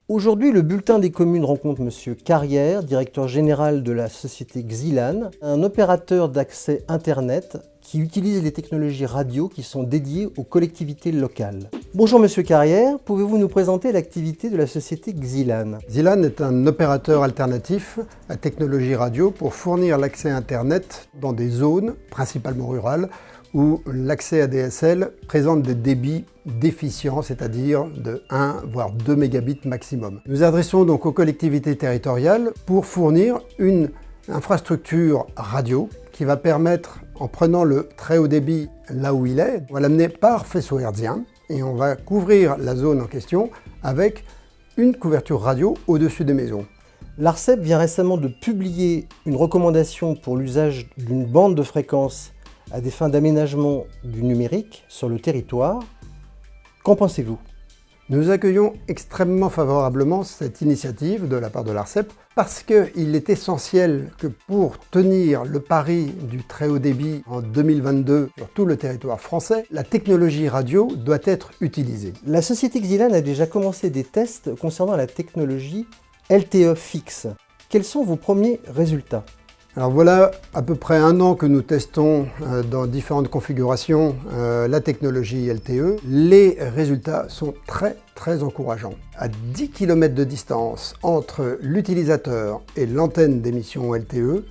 Aujourd'hui, le bulletin des communes rencontre M. Carrière, directeur général de la société Xilan, un opérateur d'accès Internet qui utilise les technologies radio qui sont dédiées aux collectivités locales. Bonjour M. Carrière, pouvez-vous nous présenter l'activité de la société Xilan? Xilan est un opérateur alternatif à technologie radio pour fournir l'accès Internet dans des zones, principalement rurales, où l'accès ADSL présente des débits déficients, c'est-à-dire de 1 voire 2 mégabits maximum. Nous adressons donc aux collectivités territoriales pour fournir une infrastructure radio qui va permettre, en prenant le très haut débit là où il est, on va l'amener par faisceau hertzien et on va couvrir la zone en question avec une couverture radio au-dessus des maisons. L'ARCEP vient récemment de publier une recommandation pour l'usage d'une bande de fréquence à des fins d'aménagement du numérique sur le territoire. Qu'en pensez-vous? Nous accueillons extrêmement favorablement cette initiative de la part de l'ARCEP parce qu'il est essentiel que pour tenir le pari du très haut débit en 2022 sur tout le territoire français, la technologie radio doit être utilisée. La société Xilan a déjà commencé des tests concernant la technologie LTE fixe. Quels sont vos premiers résultats? Alors voilà à peu près 1 an que nous testons dans différentes configurations la technologie LTE. Les résultats sont très encourageants. À 10 km de distance entre l'utilisateur et l'antenne d'émission LTE,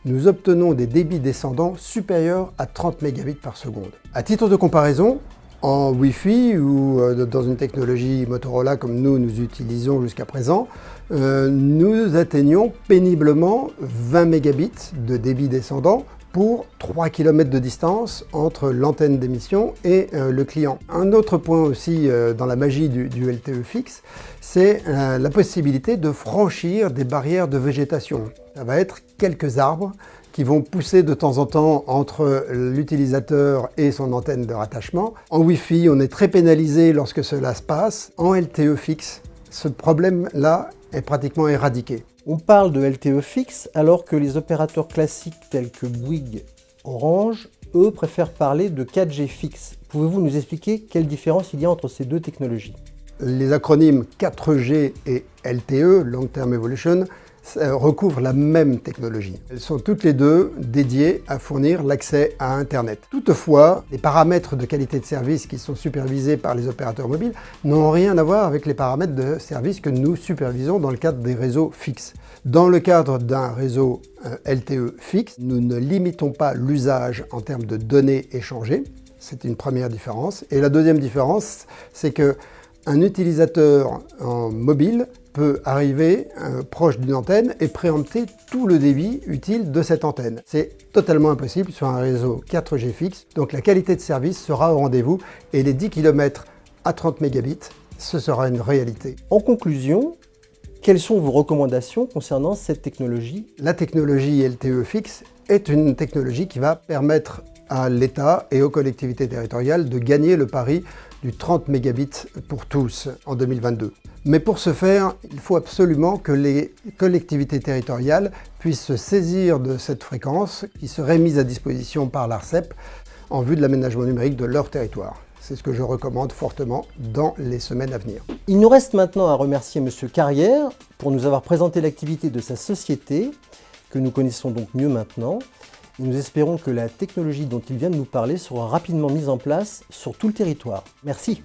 nous obtenons des débits descendants supérieurs à 30 mégabits par seconde. À titre de comparaison, en Wi-Fi ou dans une technologie Motorola comme nous utilisons jusqu'à présent, nous atteignons péniblement 20 mégabits de débit descendant pour 3 km de distance entre l'antenne d'émission et le client. Un autre point aussi dans la magie du LTE fixe, c'est la possibilité de franchir des barrières de végétation. Ça va être quelques arbres qui vont pousser de temps en temps entre l'utilisateur et son antenne de rattachement. En Wi-Fi, on est très pénalisé lorsque cela se passe. En LTE fixe, ce problème-là est pratiquement éradiqué. On parle de LTE fixe alors que les opérateurs classiques tels que Bouygues, Orange, eux, préfèrent parler de 4G fixe. Pouvez-vous nous expliquer quelle différence il y a entre ces deux technologies? Les acronymes 4G et LTE, Long Term Evolution, recouvrent la même technologie. Elles sont toutes les deux dédiées à fournir l'accès à Internet. Toutefois, les paramètres de qualité de service qui sont supervisés par les opérateurs mobiles n'ont rien à voir avec les paramètres de service que nous supervisons dans le cadre des réseaux fixes. Dans le cadre d'un réseau LTE fixe, nous ne limitons pas l'usage en termes de données échangées. C'est une première différence. Et la deuxième différence, c'est qu'un utilisateur en mobile peut arriver proche d'une antenne et préempter tout le débit utile de cette antenne. C'est totalement impossible sur un réseau 4G fixe, donc la qualité de service sera au rendez-vous et les 10 km à 30 mégabits, ce sera une réalité. En conclusion, quelles sont vos recommandations concernant cette technologie? La technologie LTE fixe est une technologie qui va permettre à l'État et aux collectivités territoriales de gagner le pari du 30 mégabits pour tous en 2022. Mais pour ce faire, il faut absolument que les collectivités territoriales puissent se saisir de cette fréquence qui serait mise à disposition par l'ARCEP en vue de l'aménagement numérique de leur territoire. C'est ce que je recommande fortement dans les semaines à venir. Il nous reste maintenant à remercier M. Carrière pour nous avoir présenté l'activité de sa société, que nous connaissons donc mieux maintenant. Et nous espérons que la technologie dont il vient de nous parler sera rapidement mise en place sur tout le territoire. Merci.